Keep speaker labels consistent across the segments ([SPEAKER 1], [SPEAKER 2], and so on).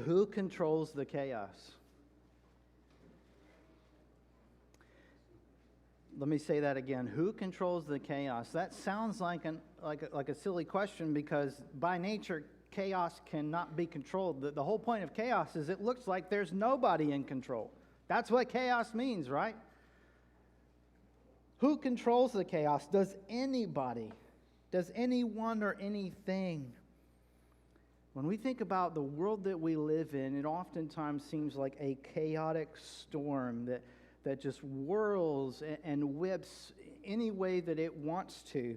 [SPEAKER 1] Who controls the chaos? Let me say that again. Who controls the chaos? That sounds like a silly question, because by nature, chaos cannot be controlled. The whole point of chaos is it looks like there's nobody in control. That's what chaos means, right? Who controls the chaos? Does anybody? Does anyone or anything? When we think about the world that we live in, it oftentimes seems like a chaotic storm that just whirls and whips any way that it wants to,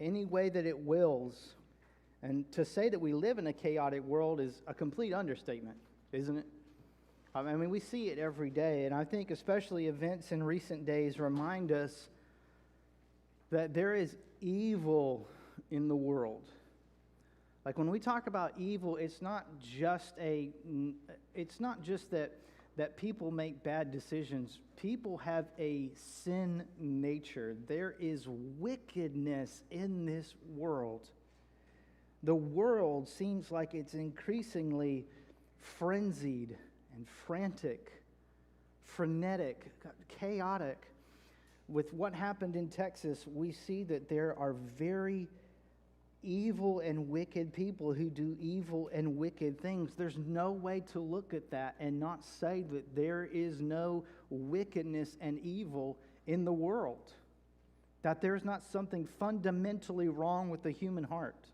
[SPEAKER 1] any way that it wills. And to say that we live in a chaotic world is a complete understatement, isn't it? I mean, we see it every day, and I think especially events in recent days remind us that there is evil in the world. Like when we talk about evil, it's not just that people make bad decisions. People have a sin nature. There is wickedness in this world. The world seems like it's increasingly frenzied and frantic, frenetic, chaotic. With what happened in Texas, we see that there are very evil and wicked people who do evil and wicked things. There's no way to look at that and not say that there is no wickedness and evil in the world, that there's not something fundamentally wrong with the human heart.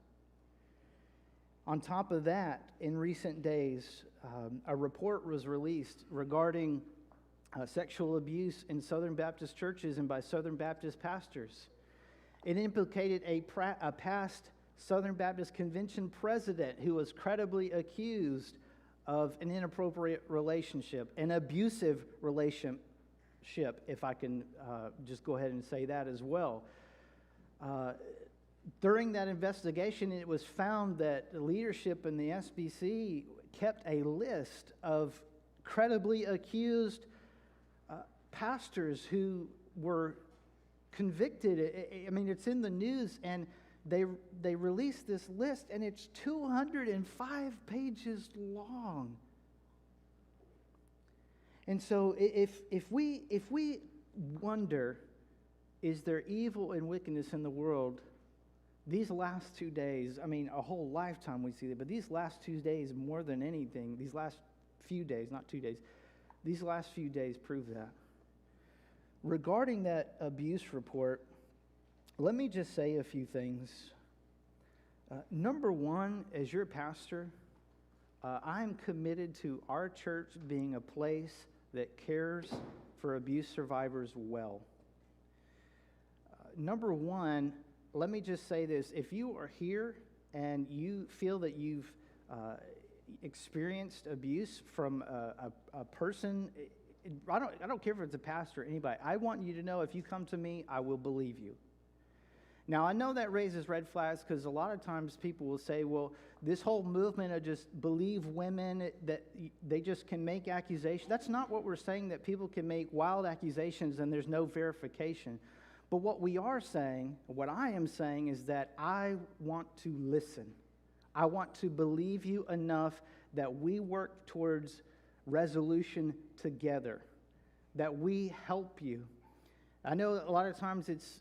[SPEAKER 1] On top of that, in recent days, a report was released regarding sexual abuse in Southern Baptist churches and by Southern Baptist pastors. It implicated a past Southern Baptist Convention president who was credibly accused of an inappropriate relationship, an abusive relationship, if I can just go ahead and say that as well. During that investigation, it was found that leadership in the SBC kept a list of credibly accused pastors who were convicted. I mean, it's in the news, and they released this list, and it's 205 pages long. And so if we wonder, is there evil and wickedness in the world, these last 2 days, I mean, a whole lifetime we see that, but these last 2 days more than anything, these last few days, not 2 days, these last few days prove that. Regarding that abuse report, let me just say a few things. Number one, as your pastor, I'm committed to our church being a place that cares for abuse survivors well. Number one, let me just say this. If you are here and you feel that you've experienced abuse from a person, I don't care if it's a pastor or anybody. I want you to know, if you come to me, I will believe you. Now, I know that raises red flags, because a lot of times people will say, well, this whole movement of just believe women, that they just can make accusations. That's not what we're saying, that people can make wild accusations and there's no verification. But what we are saying, what I am saying, is that I want to listen. I want to believe you enough that we work towards resolution together, that we help you. I know a lot of times it's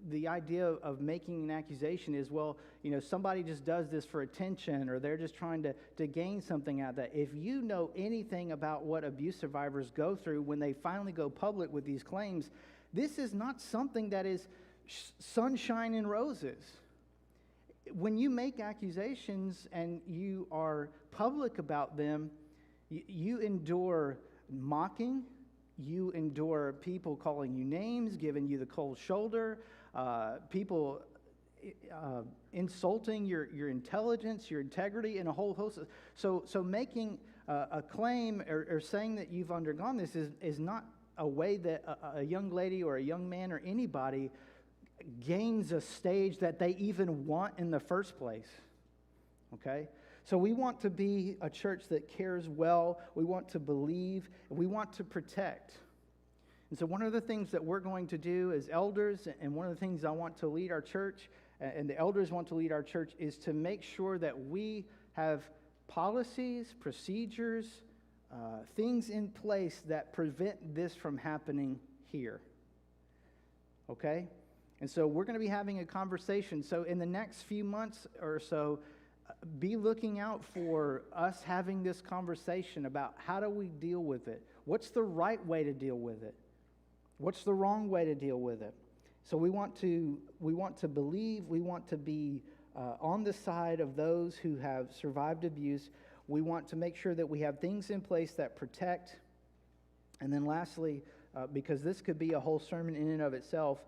[SPEAKER 1] the idea of making an accusation is, well, you know, somebody just does this for attention, or they're just trying to gain something out of that. If you know anything about what abuse survivors go through when they finally go public with these claims, this is not something that is sunshine and roses. When you make accusations and you are public about them, you endure mocking, you endure people calling you names, giving you the cold shoulder, people insulting your intelligence, your integrity, and a whole host of... So making a claim or saying that you've undergone this is not a way that a young lady or a young man or anybody gains a stage that they even want in the first place, okay? So we want to be a church that cares well, we want to believe, and we want to protect. And so one of the things that we're going to do as elders, and one of the things I want to lead our church, and the elders want to lead our church, is to make sure that we have policies, procedures, things in place that prevent this from happening here. Okay? And so we're going to be having a conversation. So in the next few months or so, be looking out for us having this conversation about how do we deal with it? What's the right way to deal with it? What's the wrong way to deal with it? So we want to believe, we want to be on the side of those who have survived abuse. We want to make sure that we have things in place that protect. And then lastly, because this could be a whole sermon in and of itself,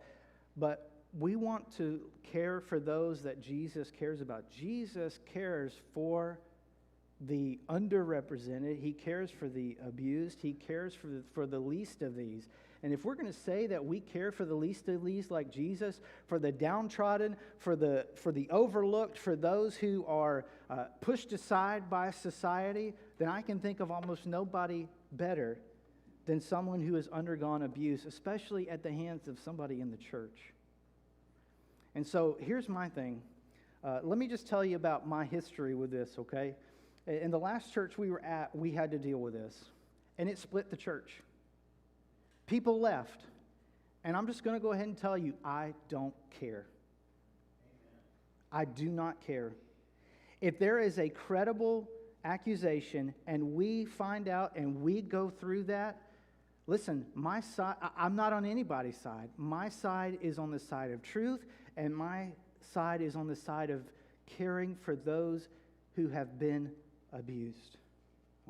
[SPEAKER 1] but we want to care for those that Jesus cares about. Jesus cares for the underrepresented. He cares for the abused. He cares for the least of these. And if we're going to say that we care for the least of these like Jesus, for the downtrodden, for the overlooked, for those who are pushed aside by society, then I can think of almost nobody better than someone who has undergone abuse, especially at the hands of somebody in the church. And so here's my thing. Let me just tell you about my history with this, okay? In the last church we were at, we had to deal with this. And it split the church. People left. And I'm just going to go ahead and tell you, I don't care. I do not care. If there is a credible accusation and we find out and we go through that, listen, my side, I'm not on anybody's side. My side is on the side of truth, and my side is on the side of caring for those who have been abused.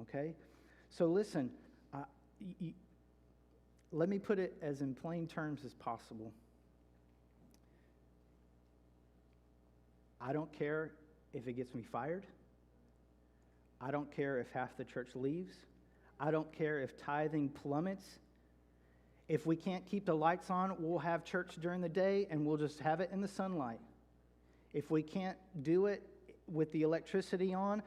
[SPEAKER 1] Okay? So listen, let me put it as in plain terms as possible. I don't care if it gets me fired. I don't care if half the church leaves. I don't care if tithing plummets. If we can't keep the lights on, we'll have church during the day and we'll just have it in the sunlight. If we can't do it with the electricity on,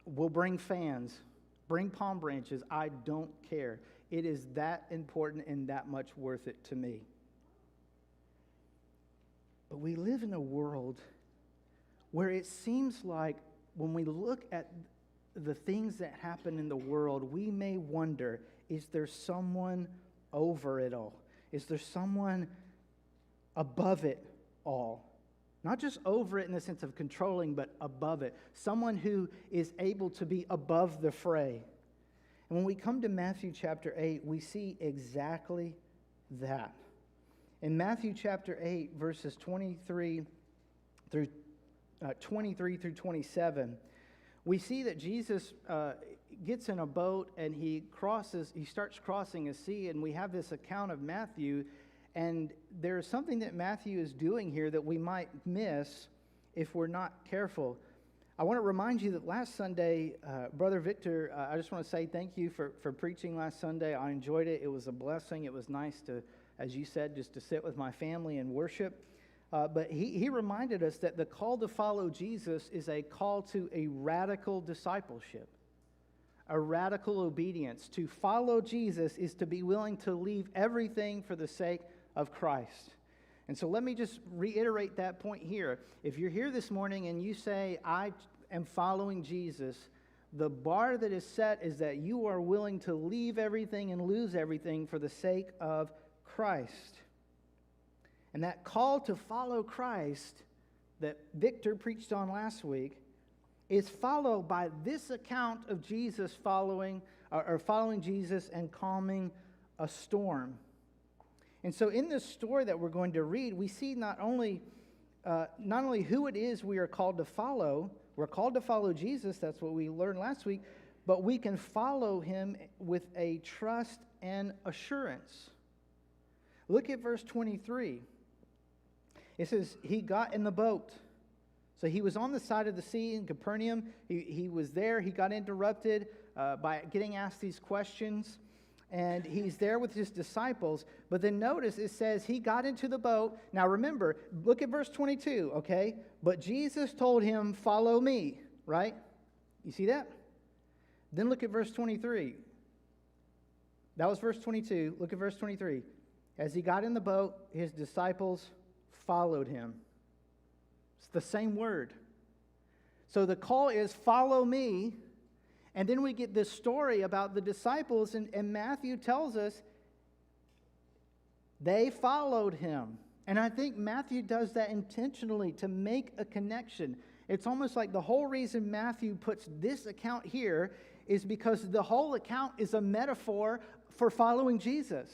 [SPEAKER 1] we'll bring fans, bring palm branches. I don't care. It is that important and that much worth it to me. But we live in a world where it seems like when we look at the things that happen in the world, we may wonder, is there someone over it all? Is there someone above it all? Not just over it in the sense of controlling, but above it. Someone who is able to be above the fray. And when we come to Matthew chapter 8, we see exactly that. In Matthew chapter 8, verses 23 through 27, we see that Jesus gets in a boat and he starts crossing a sea, and we have this account of Matthew, and there's something that Matthew is doing here that we might miss if we're not careful. I want to remind you that last Sunday, Brother Victor, I just want to say thank you for preaching last Sunday. I enjoyed it. It was a blessing. It was nice to, as you said, just to sit with my family and worship. But he reminded us that the call to follow Jesus is a call to a radical discipleship, a radical obedience. To follow Jesus is to be willing to leave everything for the sake of Christ. And so let me just reiterate that point here. If you're here this morning and you say, I am following Jesus, the bar that is set is that you are willing to leave everything and lose everything for the sake of Christ. And that call to follow Christ that Victor preached on last week is followed by this account of Jesus following Jesus and calming a storm. And so in this story that we're going to read, we see not only who it is we are called to follow. We're called to follow Jesus, that's what we learned last week, but we can follow him with a trust and assurance. Look at verse 23. It says, he got in the boat. So he was on the side of the sea in Capernaum. He was there. He got interrupted by getting asked these questions. And he's there with his disciples. But then notice it says he got into the boat. Now remember, look at verse 22, okay? But Jesus told him, follow me, right? You see that? Then look at verse 23. That was verse 22. Look at verse 23. As he got in the boat, his disciples followed him. It's the same word. So the call is follow me, And then we get this story about the disciples, and Matthew tells us they followed him. And I think Matthew does that intentionally to make a connection. It's almost like the whole reason Matthew puts this account here is because the whole account is a metaphor for following Jesus.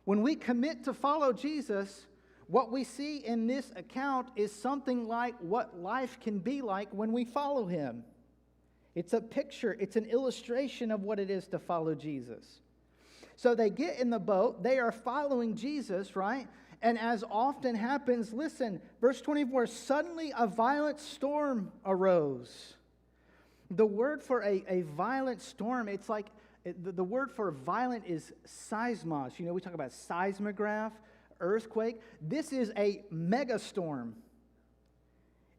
[SPEAKER 1] When we commit to follow Jesus, what we see in this account is something like what life can be like when we follow him. It's a picture, it's an illustration of what it is to follow Jesus. So they get in the boat, they are following Jesus, right? And as often happens, listen, verse 24, suddenly a violent storm arose. The word for a violent storm, it's like, the word for violent is seismos. You know, we talk about seismograph, earthquake. This is a megastorm.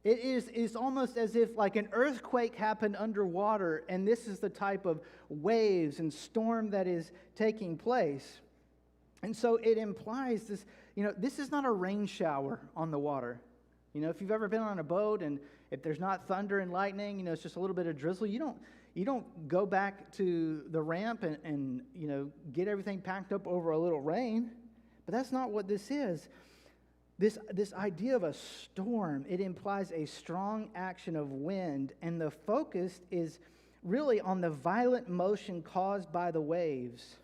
[SPEAKER 1] It's almost as if like an earthquake happened underwater, and this is the type of waves and storm that is taking place. And so it implies this, this is not a rain shower on the water. If you've ever been on a boat and if there's not thunder and lightning, it's just a little bit of drizzle, you don't go back to the ramp and get everything packed up over a little rain. But that's not what this is. This idea of a storm, it implies a strong action of wind, and the focus is really on the violent motion caused by the waves.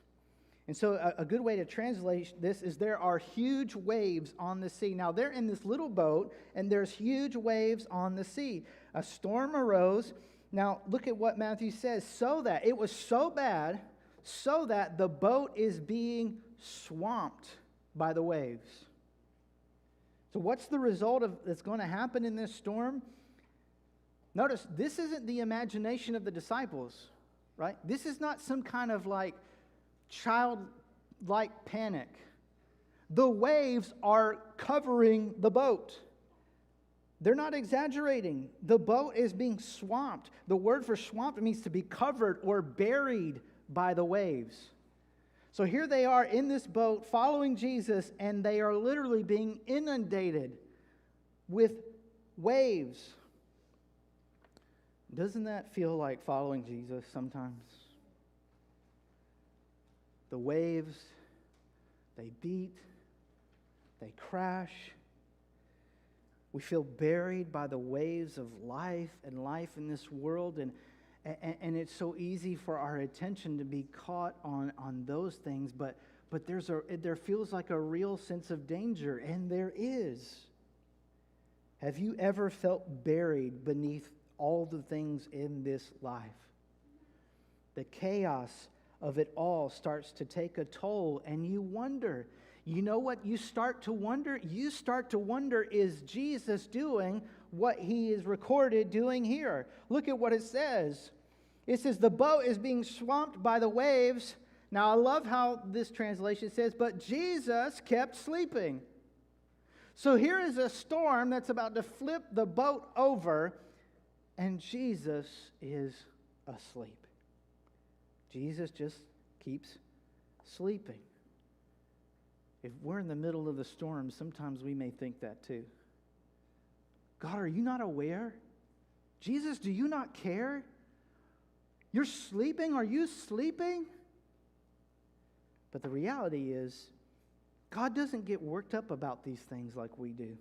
[SPEAKER 1] And so a good way to translate this is there are huge waves on the sea. Now they're in this little boat, and there's huge waves on the sea. A storm arose. Now look at what Matthew says. So that, it was so bad, so that the boat is being swamped by the waves. So what's the result that's going to happen in this storm? Notice, this isn't the imagination of the disciples, right? This is not some kind of like childlike panic. The waves are covering the boat. They're not exaggerating. The boat is being swamped. The word for swamped means to be covered or buried by the waves. So here they are in this boat following Jesus, and they are literally being inundated with waves. Doesn't that feel like following Jesus sometimes? The waves, they beat, they crash. We feel buried by the waves of life and life in this world, and it's so easy for our attention to be caught on those things, but there feels like a real sense of danger, and there is. Have you ever felt buried beneath all the things in this life? The chaos of it all starts to take a toll, and you wonder. You know what you start to wonder? You start to wonder, is Jesus doing what he is recorded doing here? Look at what it says. It says, the boat is being swamped by the waves. Now, I love how this translation says, but Jesus kept sleeping. So here is a storm that's about to flip the boat over, and Jesus is asleep. Jesus just keeps sleeping. If we're in the middle of the storm, sometimes we may think that too. God, are you not aware? Jesus, do you not care? You're sleeping? Are you sleeping? But the reality is, God doesn't get worked up about these things like we do.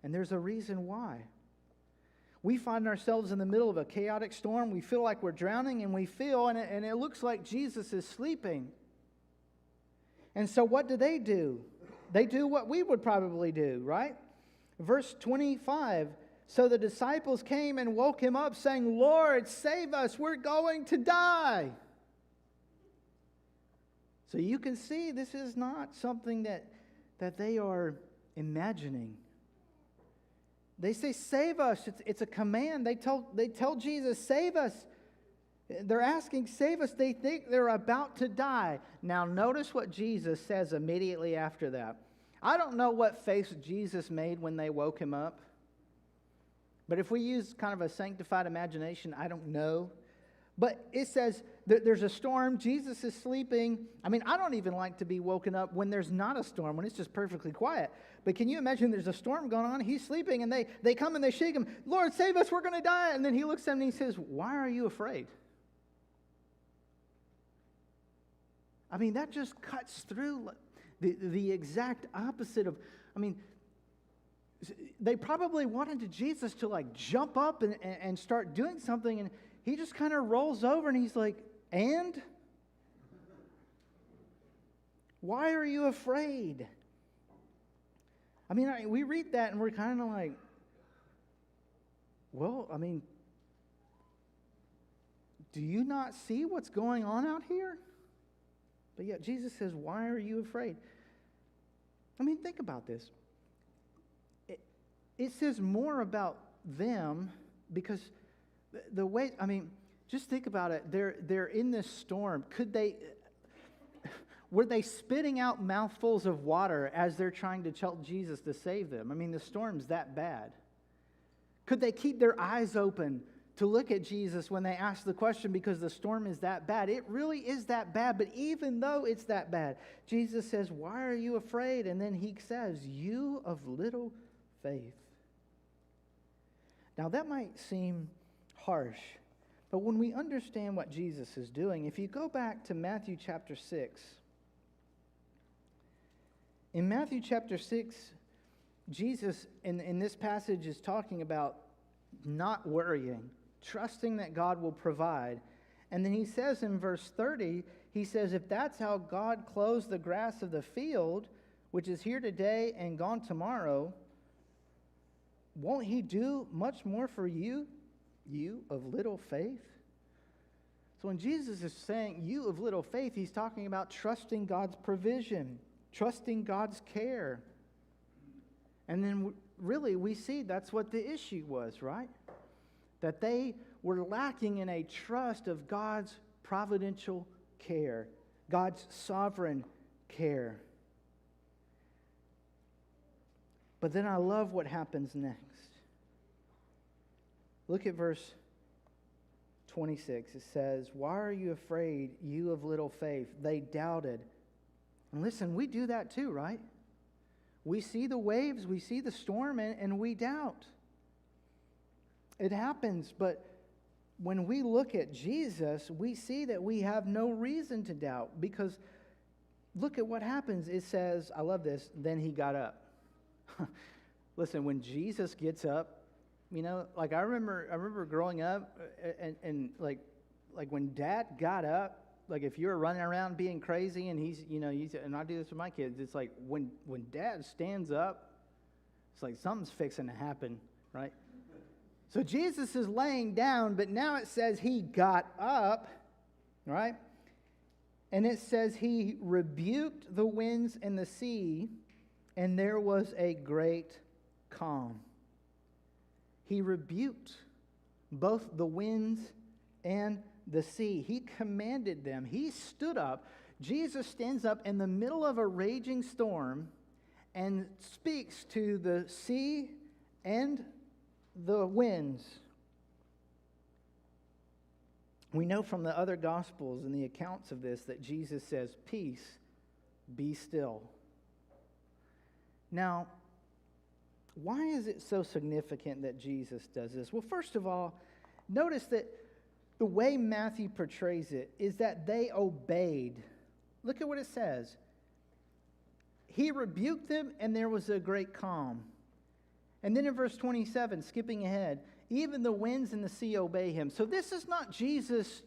[SPEAKER 1] And there's a reason why. We find ourselves in the middle of a chaotic storm. We feel like we're drowning, and and it looks like Jesus is sleeping. And so what do? They do what we would probably do, right? Verse 25, so the disciples came and woke him up, saying, Lord, save us, we're going to die. So you can see this is not something that they are imagining. They say, save us. It's a command. They tell Jesus, save us. They're asking, save us. They think they're about to die. Now notice what Jesus says immediately after that. I don't know what face Jesus made when they woke him up. But if we use kind of a sanctified imagination, I don't know. But it says there's a storm, Jesus is sleeping. I mean, I don't even like to be woken up when there's not a storm, when it's just perfectly quiet. But can you imagine there's a storm going on, he's sleeping, and they come and they shake him, Lord, save us, we're going to die. And then he looks at them and he says, why are you afraid? I mean, that just cuts through the exact opposite of, I mean, they probably wanted Jesus to like jump up and start doing something, and he just kind of rolls over and he's like, and? Why are you afraid? I mean, we read that and we're kind of like, well, I mean, do you not see what's going on out here? But yet Jesus says, why are you afraid? I mean, think about this. It says more about them because the way, I mean, just think about it. They're in this storm. Were they spitting out mouthfuls of water as they're trying to tell Jesus to save them? I mean, the storm's that bad. Could they keep their eyes open to look at Jesus when they ask the question because the storm is that bad? It really is that bad, but even though it's that bad, Jesus says, why are you afraid? And then he says, you of little faith. Now that might seem harsh, but when we understand what Jesus is doing, if you go back to Matthew chapter 6, in Matthew chapter 6, Jesus in this passage is talking about not worrying, trusting that God will provide. And then he says in verse 30, he says, if that's how God clothes the grass of the field, which is here today and gone tomorrow, won't he do much more for you, you of little faith? So when Jesus is saying you of little faith, he's talking about trusting God's provision, trusting God's care. And then really we see that's what the issue was, right? That they were lacking in a trust of God's providential care, God's sovereign care. But then I love what happens next. Look at verse 26. It says, why are you afraid, you of little faith? They doubted. And listen, we do that too, right? We see the waves, we see the storm, and we doubt. It happens, but when we look at Jesus, we see that we have no reason to doubt, because look at what happens. It says, I love this, then he got up. Listen, when Jesus gets up, you know, like I remember growing up, and like when Dad got up, like if you were running around being crazy, and he's and I do this with my kids, it's like when Dad stands up, it's like something's fixing to happen, right? So Jesus is laying down, but now it says he got up, right? And it says he rebuked the winds and the sea, and there was a great calm. He rebuked both the winds and the sea. He commanded them. He stood up. Jesus stands up in the middle of a raging storm and speaks to the sea and the winds. We know from the other Gospels and the accounts of this that Jesus says, peace, be still. Now, why is it so significant that Jesus does this? Well, first of all, notice that the way Matthew portrays it is that they obeyed. Look at what it says. He rebuked them, and there was a great calm. And then in verse 27, skipping ahead, even the winds and the sea obey him. So this is not Jesus,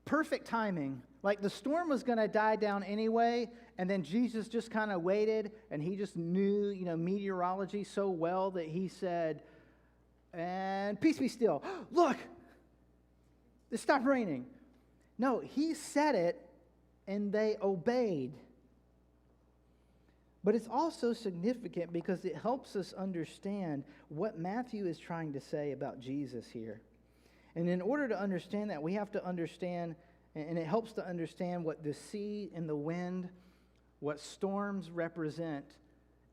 [SPEAKER 1] perfect timing. Like the storm was going to die down anyway, and then Jesus just kind of waited, and he just knew, meteorology so well that he said, and peace be still. Look, it stopped raining. No, he said it, and they obeyed. But it's also significant because it helps us understand what Matthew is trying to say about Jesus here. And in order to understand that, we have to understand, and it helps to understand what the sea and the wind, what storms represent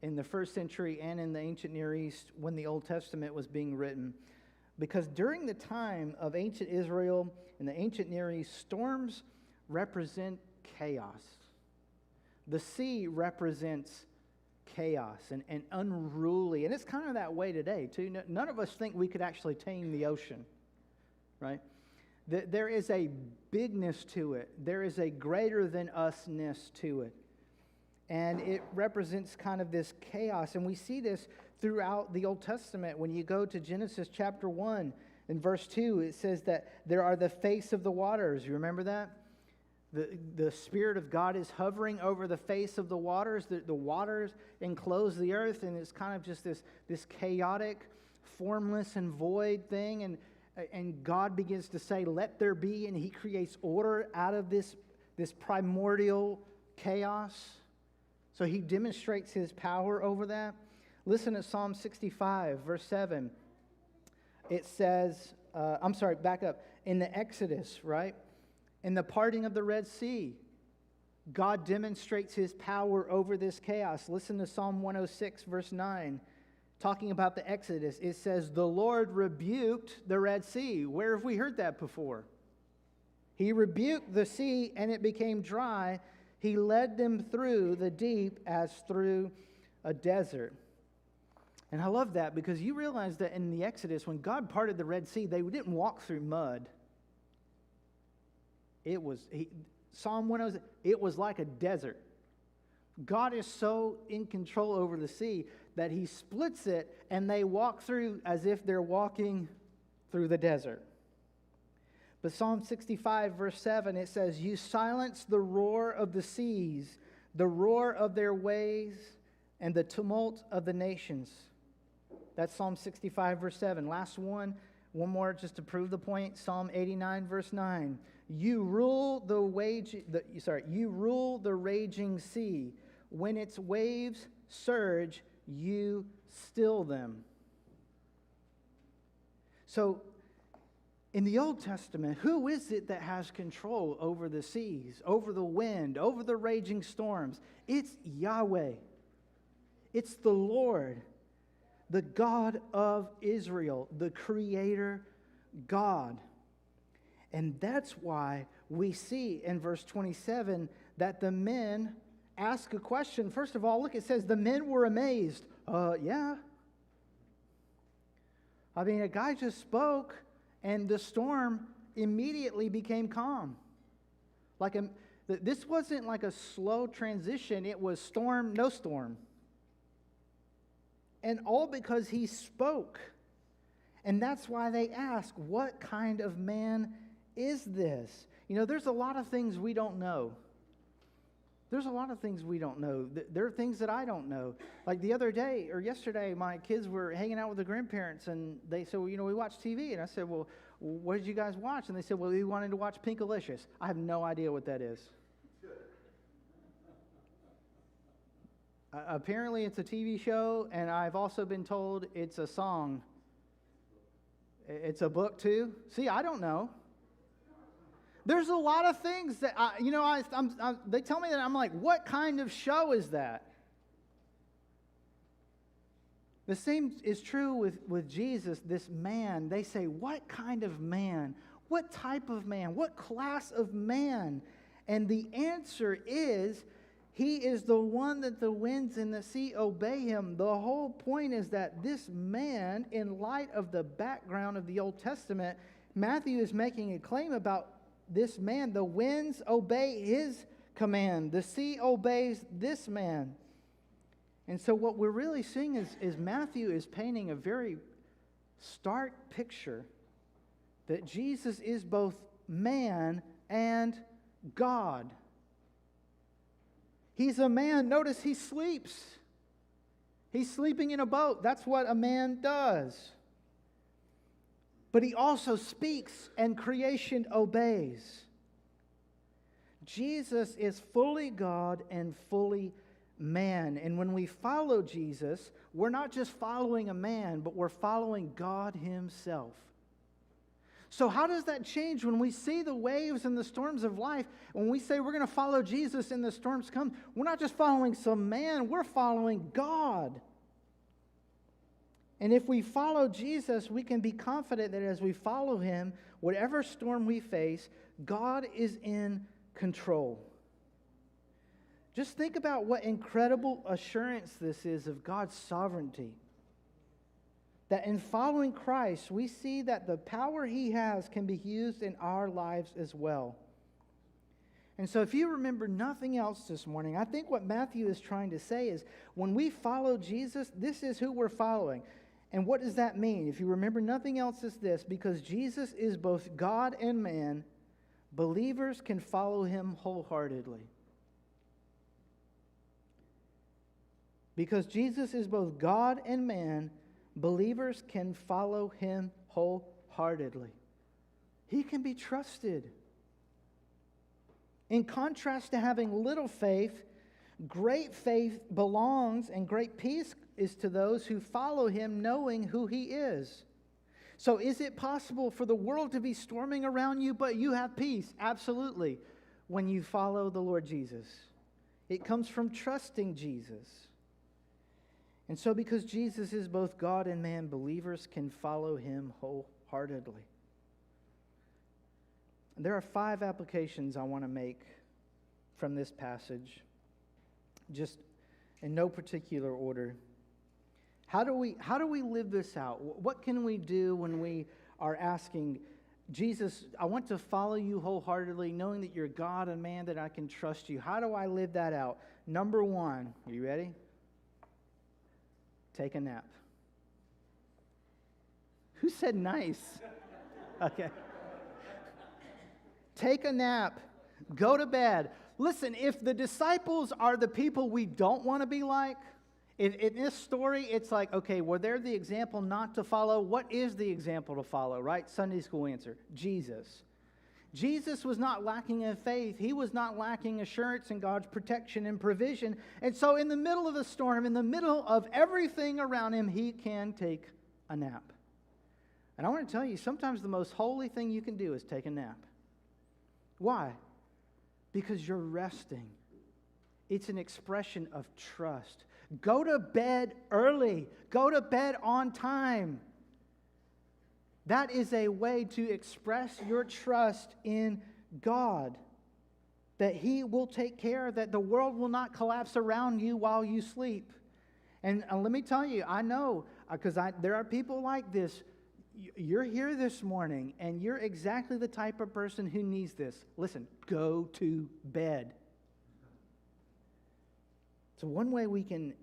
[SPEAKER 1] in the first century and in the ancient Near East when the Old Testament was being written. Because during the time of ancient Israel and the ancient Near East, storms represent chaos. The sea represents chaos and unruly. And it's kind of that way today, too. None of us think we could actually tame the ocean, right? There is a bigness to it. There is a greater than usness to it. And it represents kind of this chaos. And we see this throughout the Old Testament. When you go to Genesis chapter 1 in verse 2, it says that there are the face of the waters. You remember that? The Spirit of God is hovering over the face of the waters. The waters enclose the earth, and it's kind of just this chaotic, formless, and void thing. And God begins to say, let there be, and He creates order out of this primordial chaos. So He demonstrates His power over that. Listen to Psalm 65, verse 7. It says, back up. In the Exodus, right? In the parting of the Red Sea, God demonstrates His power over this chaos. Listen to Psalm 106, verse 9. Talking about the Exodus, it says, the Lord rebuked the Red Sea. Where have we heard that before? He rebuked the sea and it became dry. He led them through the deep as through a desert. And I love that because you realize that in the Exodus, when God parted the Red Sea, they didn't walk through mud. Psalm 106, it was like a desert. God is so in control over the sea that He splits it and they walk through as if they're walking through the desert. But Psalm 65 verse 7, it says, you silence the roar of the seas, the roar of their waves, and the tumult of the nations. That's Psalm 65 verse 7. Last one more just to prove the point. Psalm 89 verse 9. You rule the raging sea. When its waves surge, you still them. So, in the Old Testament, who is it that has control over the seas, over the wind, over the raging storms? It's Yahweh. It's the Lord, the God of Israel, the Creator God. And that's why we see in verse 27 that the men ask a question. First of all, look, it says the men were amazed. Yeah. I mean, a guy just spoke and the storm immediately became calm. This wasn't like a slow transition. It was storm, no storm. And all because he spoke. And that's why they ask, what kind of man is this? You know, there's a lot of things we don't know. There are things that I don't know. Like the other day or yesterday, my kids were hanging out with their grandparents and they said, well, we watch TV. And I said, well, what did you guys watch? And they said, well, we wanted to watch Pinkalicious. I have no idea what that is. Apparently it's a TV show, and I've also been told it's a song. It's a book too. See, I don't know. There's a lot of things that, they tell me that I'm like, what kind of show is that? The same is true with Jesus, this man. They say, what kind of man? What type of man? What class of man? And the answer is, he is the one that the winds and the sea obey him. The whole point is that this man, in light of the background of the Old Testament, Matthew is making a claim about this man. The winds obey his command. The sea obeys this man. And so what we're really seeing is Matthew is painting a very stark picture that Jesus is both man and God. He's a man. Notice he sleeps. He's sleeping in a boat. That's what a man does. But he also speaks, and creation obeys. Jesus is fully God and fully man. And when we follow Jesus, we're not just following a man, but we're following God Himself. So how does that change when we see the waves and the storms of life? When we say we're going to follow Jesus and the storms come, we're not just following some man, we're following God. And if we follow Jesus, we can be confident that as we follow him, whatever storm we face, God is in control. Just think about what incredible assurance this is of God's sovereignty. That in following Christ, we see that the power he has can be used in our lives as well. And so if you remember nothing else this morning, I think what Matthew is trying to say is when we follow Jesus, this is who we're following. And what does that mean? If you remember nothing else, is this: because Jesus is both God and man, believers can follow him wholeheartedly. Because Jesus is both God and man, believers can follow him wholeheartedly. He can be trusted. In contrast to having little faith, great faith belongs and great peace is to those who follow him knowing who he is. So is it possible for the world to be storming around you, but you have peace? Absolutely. When you follow the Lord Jesus. It comes from trusting Jesus. And so because Jesus is both God and man, believers can follow him wholeheartedly. There are 5 applications I want to make from this passage, just in no particular order. How do we live this out? What can we do when we are asking, Jesus, I want to follow you wholeheartedly, knowing that you're God and man, that I can trust you? How do I live that out? Number 1, are you ready? Take a nap. Who said nice? Okay. Take a nap. Go to bed. Listen, if the disciples are the people we don't want to be like, in this story, it's like, okay, well, they're the example not to follow. What is the example to follow, right? Sunday school answer: Jesus. Jesus was not lacking in faith. He was not lacking assurance in God's protection and provision. And so in the middle of the storm, in the middle of everything around him, he can take a nap. And I want to tell you, sometimes the most holy thing you can do is take a nap. Why? Because you're resting. It's an expression of trust. Go to bed early. Go to bed on time. That is a way to express your trust in God. That he will take care, that the world will not collapse around you while you sleep. And let me tell you, I know, because there are people like this. You're here this morning, and you're exactly the type of person who needs this. Listen, go to bed. So one way we can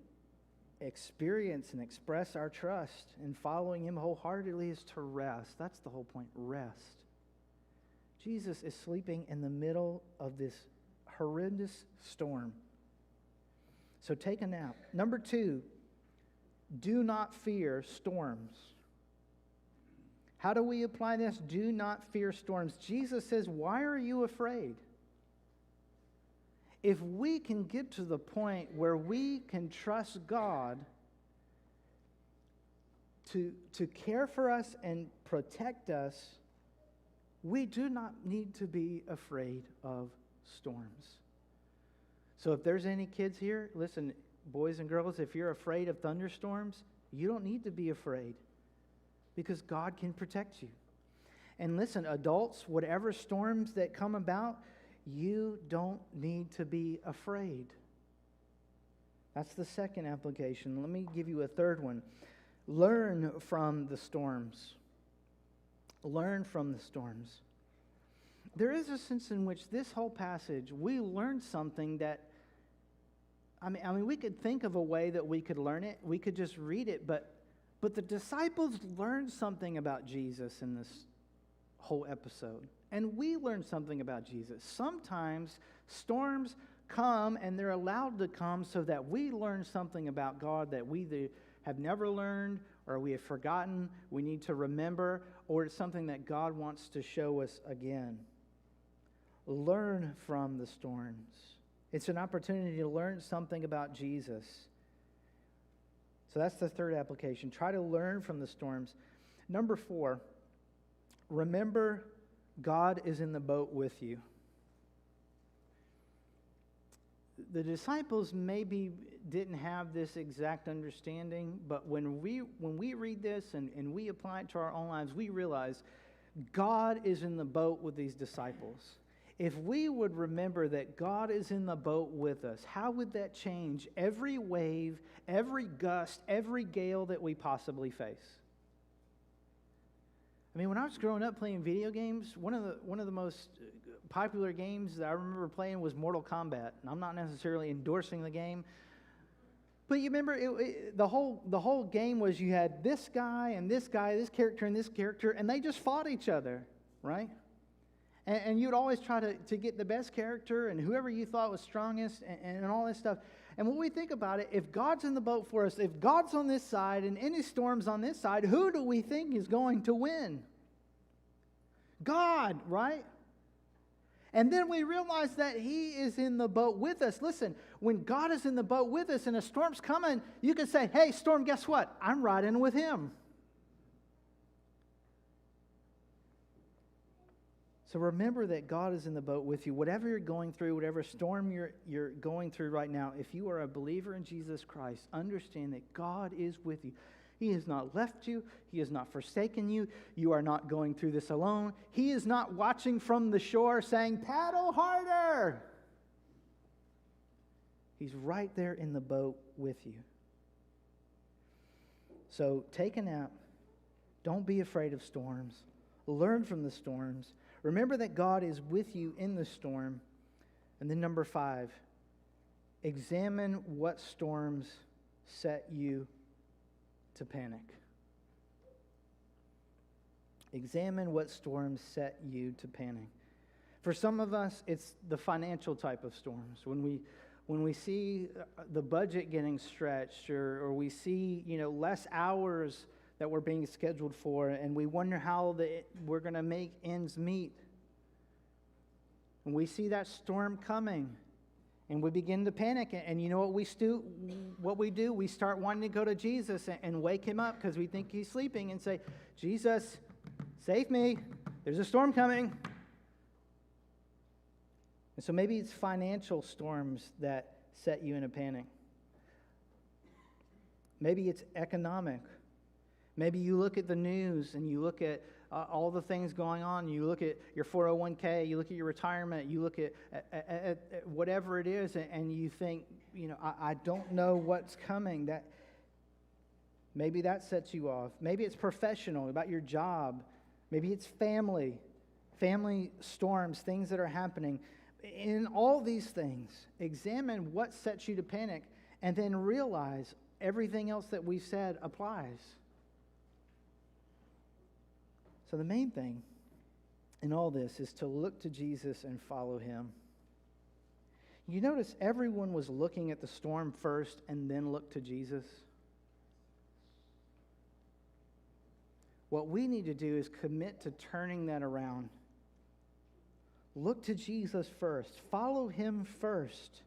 [SPEAKER 1] experience and express our trust in following him wholeheartedly is to rest. That's the whole point, rest. Jesus is sleeping in the middle of this horrendous storm. So take a nap. Number 2, do not fear storms. How do we apply this? Do not fear storms. Jesus says, why are you afraid? If we can get to the point where we can trust God to care for us and protect us, we do not need to be afraid of storms. So if there's any kids here, listen, boys and girls, if you're afraid of thunderstorms, you don't need to be afraid because God can protect you. And listen, adults, whatever storms that come about, you don't need to be afraid. That's the second application. Let me give you a third one. Learn from the storms. Learn from the storms. There is a sense in which this whole passage, we learn something that, I mean, we could think of a way that we could learn it. We could just read it, but the disciples learned something about Jesus in this whole episode. And we learn something about Jesus. Sometimes storms come and they're allowed to come so that we learn something about God that we either have never learned or we have forgotten, we need to remember, or it's something that God wants to show us again. Learn from the storms. It's an opportunity to learn something about Jesus. So that's the third application. Try to learn from the storms. Number 4, remember God is in the boat with you. the disciples maybe didn't have this exact understanding, but when we read this and we apply it to our own lives, we realize God is in the boat with these disciples. If we would remember that God is in the boat with us, how would that change every wave, every gust, every gale that we possibly face? I mean, when I was growing up playing video games, one of the most popular games that I remember playing was Mortal Kombat. And I'm not necessarily endorsing the game, but you remember the whole game was you had this guy, this character, and this character, and they just fought each other, right? And you'd always try to get the best character and whoever you thought was strongest and all this stuff. And when we think about it, if God's in the boat for us, if God's on this side and any storms on this side, who do we think is going to win? God, right? And then we realize that He is in the boat with us. Listen, when God is in the boat with us and a storm's coming, you can say, hey, storm, guess what? I'm riding with Him. So remember that God is in the boat with you. Whatever you're going through, whatever storm you're going through right now, if you are a believer in Jesus Christ, understand that God is with you. He has not left you. He has not forsaken you. You are not going through this alone. He is not watching from the shore saying, paddle harder. He's right there in the boat with you. So take a nap. Don't be afraid of storms. Learn from the storms. Remember that God is with you in the storm. And then number 5, examine what storms set you to panic. Examine what storms set you to panic. For some of us, it's the financial type of storms. When we see the budget getting stretched, or we see less hours that we're being scheduled for, and we wonder how we're going to make ends meet. When we see that storm coming, and we begin to panic, and you know what we do? We start wanting to go to Jesus and wake Him up because we think He's sleeping and say, Jesus, save me. There's a storm coming. And so maybe it's financial storms that set you in a panic. Maybe it's economic. Maybe you look at the news and you look at all the things going on. You look at your 401k, you look at your retirement, you look at whatever it is, and you think, I don't know what's coming. Maybe that sets you off. Maybe it's professional, about your job. Maybe it's family storms, things that are happening. In all these things, examine what sets you to panic, and then realize everything else that we've said applies. So the main thing in all this is to look to Jesus and follow Him. You notice everyone was looking at the storm first and then looked to Jesus. What we need to do is commit to turning that around. Look to Jesus first. Follow Him first.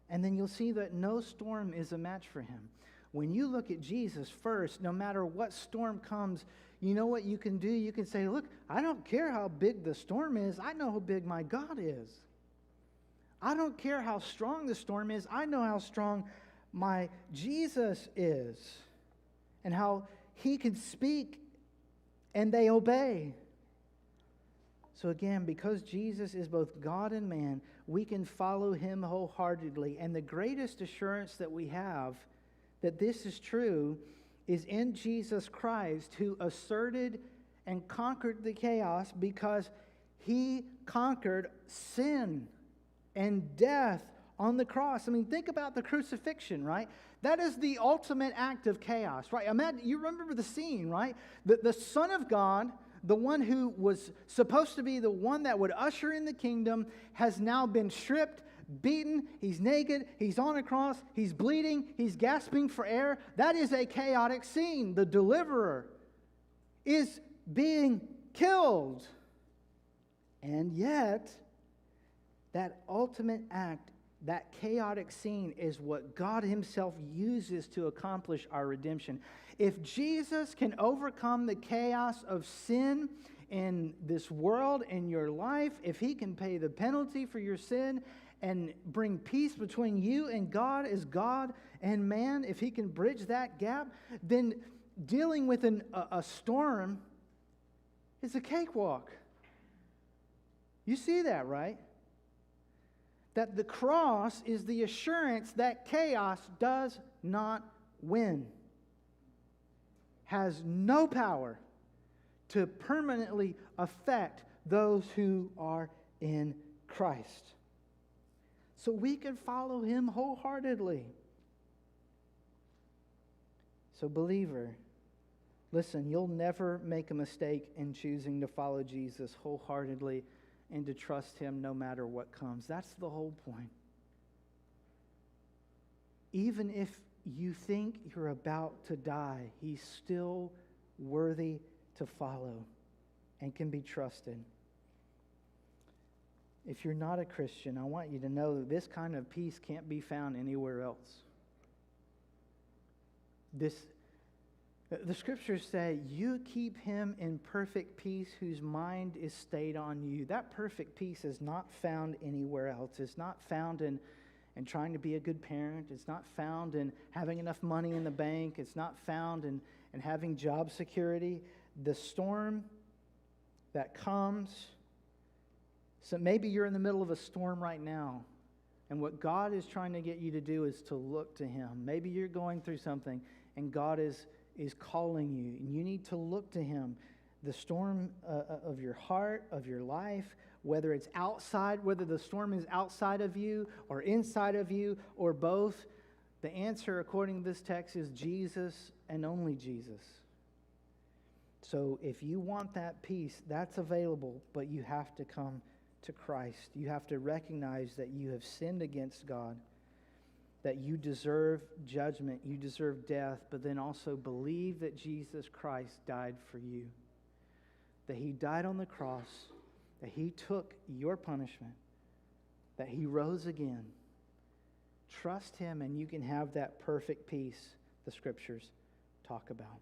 [SPEAKER 1] And then you'll see that no storm is a match for Him. When you look at Jesus first, no matter what storm comes, you know what you can do? You can say, look, I don't care how big the storm is. I know how big my God is. I don't care how strong the storm is. I know how strong my Jesus is. And how He can speak and they obey. So again, because Jesus is both God and man, we can follow Him wholeheartedly. And the greatest assurance that we have that this is true is in Jesus Christ, who asserted and conquered the chaos because He conquered sin and death on the cross. I mean, think about the crucifixion, right? That is the ultimate act of chaos, right? Imagine, you remember the scene, right? The Son of God, the one who was supposed to be the one that would usher in the kingdom, has now been stripped, beaten, He's naked, He's on a cross, He's bleeding, He's gasping for air. That is a chaotic scene. The deliverer is being killed. And yet, that ultimate act, that chaotic scene, is what God Himself uses to accomplish our redemption. If Jesus can overcome the chaos of sin in this world, in your life, if He can pay the penalty for your sin, and bring peace between you and God as God and man, if he can bridge that gap, then dealing with a storm is a cakewalk. You see that, right? That the cross is the assurance that chaos does not win, has no power to permanently affect those who are in Christ. So we can follow him wholeheartedly. So believer, listen, you'll never make a mistake in choosing to follow Jesus wholeheartedly and to trust him no matter what comes. That's the whole point. Even if you think you're about to die, he's still worthy to follow and can be trusted. If you're not a Christian, I want you to know that this kind of peace can't be found anywhere else. The scriptures say, you keep him in perfect peace whose mind is stayed on you. That perfect peace is not found anywhere else. It's not found in trying to be a good parent. It's not found in having enough money in the bank. It's not found in having job security. The storm that comes, so maybe you're in the middle of a storm right now, and what God is trying to get you to do is to look to him. Maybe you're going through something, and God is calling you, and you need to look to him. The storm of your heart, of your life, whether it's outside, whether the storm is outside of you or inside of you or both, the answer according to this text is Jesus and only Jesus. So if you want that peace, that's available, but you have to come to Christ. You have to recognize that you have sinned against God, that you deserve judgment, you deserve death, but then also believe that Jesus Christ died for you, that he died on the cross, that he took your punishment, that he rose again. Trust him and you can have that perfect peace the scriptures talk about.